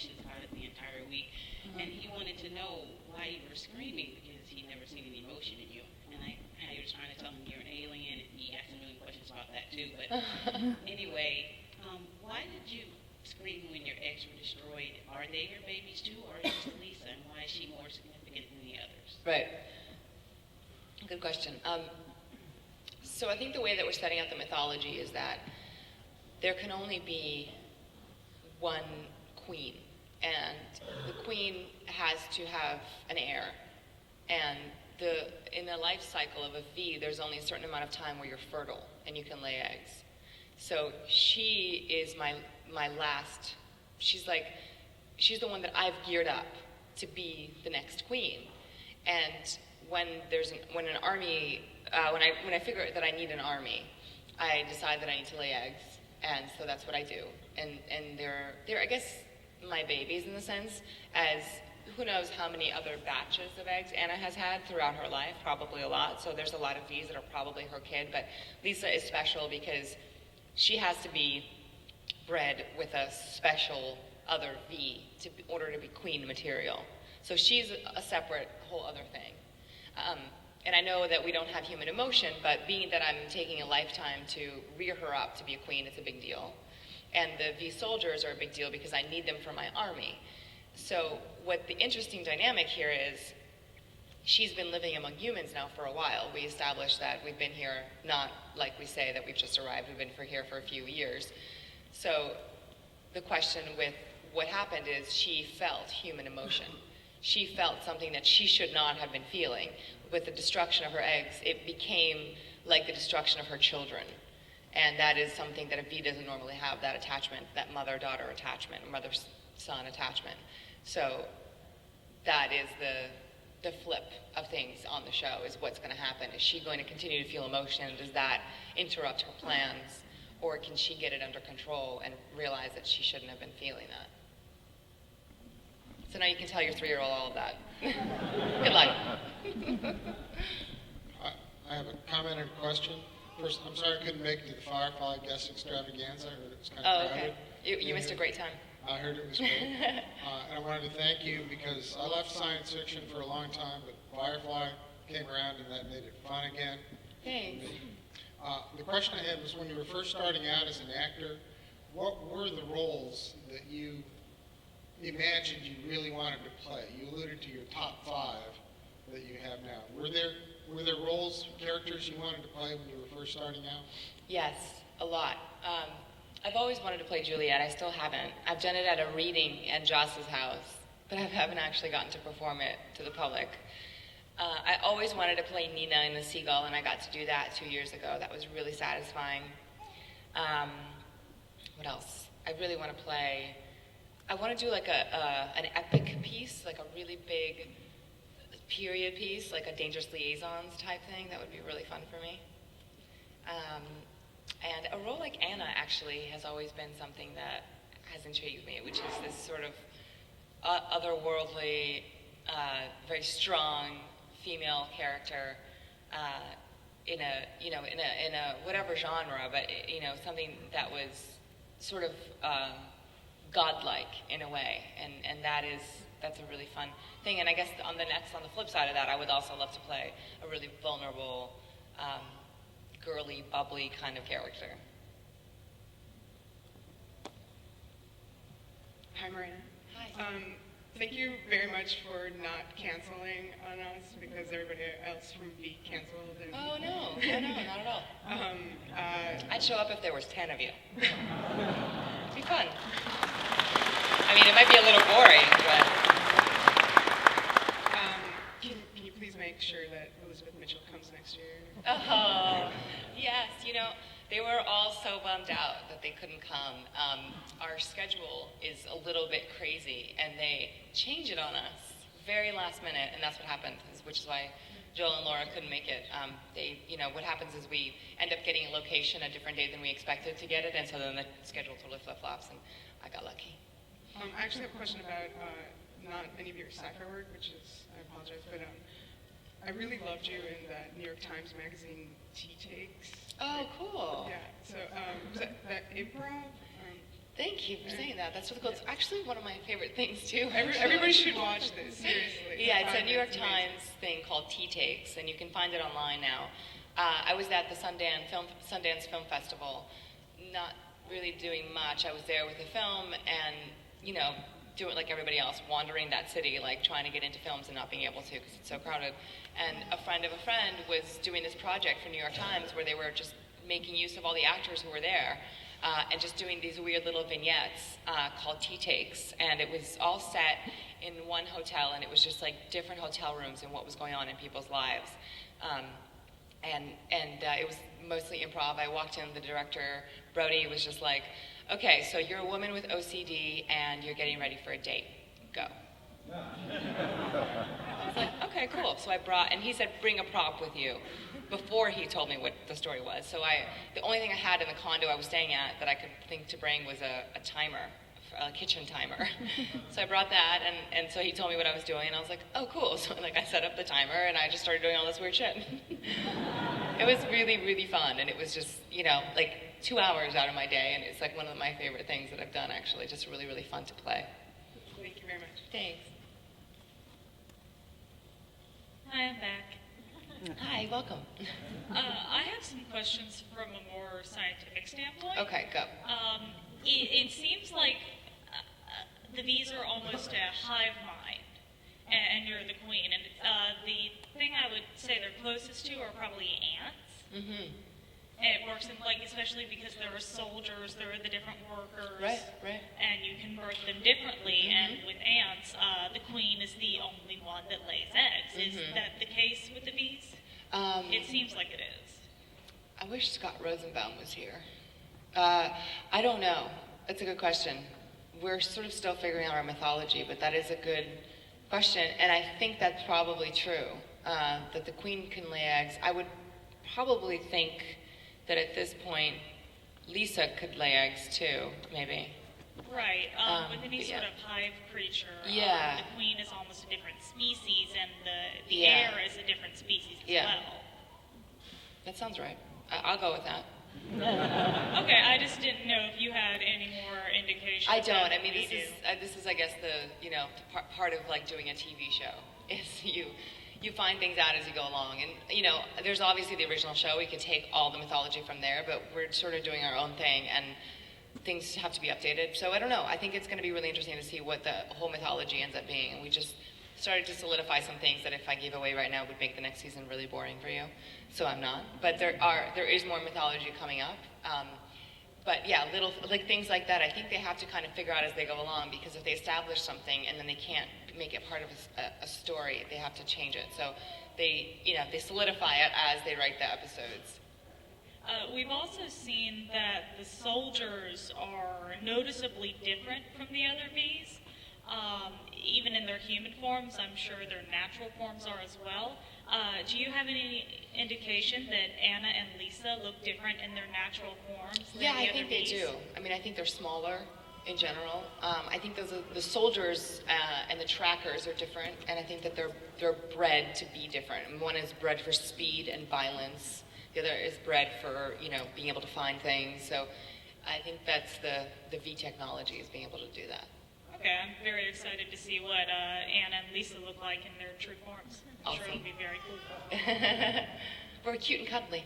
questions about it the entire week, and he wanted to know why you were screaming because he'd never seen any emotion in you. And I was trying to tell him you're an alien, and he asked a million questions about that too. But anyway, why did you scream when your eggs were destroyed? Are they your babies too, or is it Lisa, and why is she more significant than the others? Right. Good question. So I think the way that we're setting up the mythology is that there can only be one queen, and the queen has to have an heir. And in the life cycle of a V, there's only a certain amount of time where you're fertile and you can lay eggs. So she is my last. She's the one that I've geared up to be the next queen. And when an army, when I figure that I need an army, I decide that I need to lay eggs, and so that's what I do. And they're I guess my babies in the sense, as who knows how many other batches of eggs Anna has had throughout her life, probably a lot. So there's a lot of V's that are probably her kid, but Lisa is special because she has to be bred with a special other V in order to be queen material. So she's a separate whole other thing. And I know that we don't have human emotion, but being that I'm taking a lifetime to rear her up to be a queen, it's a big deal. And the V soldiers are a big deal because I need them for my army. So what the interesting dynamic here is, she's been living among humans now for a while. We established that we've been here, not like we say that we've just arrived, we've been here for a few years. So the question with what happened is she felt human emotion. She felt something that she should not have been feeling. With the destruction of her eggs, it became like the destruction of her children. And that is something that a V doesn't normally have, that attachment, that mother-daughter attachment, mother-son attachment. So that is the flip of things on the show, is what's going to happen. Is she going to continue to feel emotion? Does that interrupt her plans? Or can she get it under control and realize that she shouldn't have been feeling that? So now you can tell your 3-year-old all of that. Good luck. I have a comment and a question. First, I'm sorry I couldn't make it to the Firefly guest extravaganza. I heard it was kind of crowded. Okay. You missed a great time. I heard it was great. And I wanted to thank you because I left science fiction for a long time, but Firefly came around and that made it fun again. Thanks. The question I had was, when you were first starting out as an actor, what were the roles that you imagined you really wanted to play? You alluded to your top 5 that you have now. Were there roles, characters you wanted to play when you were first starting out? Yes, a lot. I've always wanted to play Juliet. I still haven't. I've done it at a reading at Joss's house, but I haven't actually gotten to perform it to the public. I always wanted to play Nina in The Seagull, and I got to do that 2 years ago. That was really satisfying. What else? I really want to play... I want to do like an epic piece, like a really big period piece, like a Dangerous Liaisons type thing. That would be really fun for me. And a role like Anna actually has always been something that has intrigued me, which is this sort of otherworldly, very strong female character in a whatever genre, but something that was sort of godlike in a way, and that's a really fun thing. And I guess on the flip side of that, I would also love to play a really vulnerable, girly, bubbly kind of character. Hi, Morena. Hi. Thank you very much for not canceling on us because everybody else from V canceled. And Oh no, not at all. I'd show up if there was 10 of you. It'd be fun. I mean, it might be a little boring, but... Can you please make sure that Elizabeth Mitchell comes next year? Oh, yes. They were all so bummed out that they couldn't come. Our schedule is a little bit crazy, and they change it on us very last minute, and that's what happened, which is why Joel and Laura couldn't make it. What happens is we end up getting a location a different day than we expected to get it, and so then the schedule totally flip-flops, and I got lucky. I actually have a question about not any of your sci-fi work, which is, I apologize, but I really loved you in that New York Times Magazine Tea Takes. Oh, cool. Yeah, so was that improv? Thank you for saying that. That's really cool. It's actually one of my favorite things too. Everybody should watch this, seriously. Yeah, it's a New York Times thing called Tea Takes, and you can find it online now. I was at the Sundance Film Festival, not really doing much. I was there with the film and, you know, doing like everybody else, wandering that city, like trying to get into films and not being able to because it's so crowded. And a friend of a friend was doing this project for New York Times where they were just making use of all the actors who were there and just doing these weird little vignettes called Tea Takes. And it was all set in one hotel, and it was just like different hotel rooms and what was going on in people's lives. It was mostly improv. I walked in, the director, Brody, was just like, okay, so you're a woman with OCD and you're getting ready for a date. Go. I was like, okay, cool. So I brought, and he said, bring a prop with you before he told me what the story was. So the only thing I had in the condo I was staying at that I could think to bring was a timer, a kitchen timer. So I brought that, and so he told me what I was doing, and I was like, oh, cool. So like I set up the timer, and I just started doing all this weird shit. It was really, really fun, and it was just, you know, like 2 hours out of my day, and it's like one of my favorite things that I've done, actually. Just really, really fun to play. Thank you very much. Thanks. Hi, I'm back. Hi, welcome. I have some questions from a more scientific standpoint. Okay, go. It seems like the bees are almost a hive mind, and you're the queen. And the thing I would say they're closest to are probably ants. Mm-hmm. And it works in, like, especially because there are soldiers, there are the different workers. Right. And you can birth them differently. Mm-hmm. And with ants, the queen is the only one that lays eggs. Is that the case with the bees? It seems like it is. I wish Scott Rosenbaum was here. I don't know. That's a good question. We're sort of still figuring out our mythology, but that is a good question. And I think that's probably true, that the queen can lay eggs. I would probably think that at this point, Lisa could lay eggs too, maybe. Right. With any sort of hive creature, Yeah. the queen is almost a different species, and the Yeah. air is a different species as Yeah. well. That sounds right. I'll go with that. Okay, I just didn't know if you had any more indication. I don't. I than mean, we this is, I guess, the part of like doing a TV show is you find things out as you go along, and there's obviously the original show. We could take all the mythology from there, but we're sort of doing our own thing, and things have to be updated. So I don't know. I think it's going to be really interesting to see what the whole mythology ends up being, and we just started to solidify some things that if I gave away right now would make the next season really boring for you. So I'm not. But there is more mythology coming up. But yeah, little like things like that, I think they have to kind of figure out as they go along, because if they establish something and then they can't make it part of a story, they have to change it. So they solidify it as they write the episodes. We've also seen that the soldiers are noticeably different from the other bees. Even in their human forms, I'm sure their natural forms are as well. Do you have any indication that Anna and Lisa look different in their natural forms than Yeah, the I other think bees? they do. I mean, I think they're smaller in general. I think the soldiers and the trackers are different, and I think that they're bred to be different. And one is bred for speed and violence. The other is bred for being able to find things. So I think that's the V technology, is being able to do that. Okay, I'm very excited to see what Anna and Lisa look like in their true forms. I'm sure it'll be very cool. We're cute and cuddly.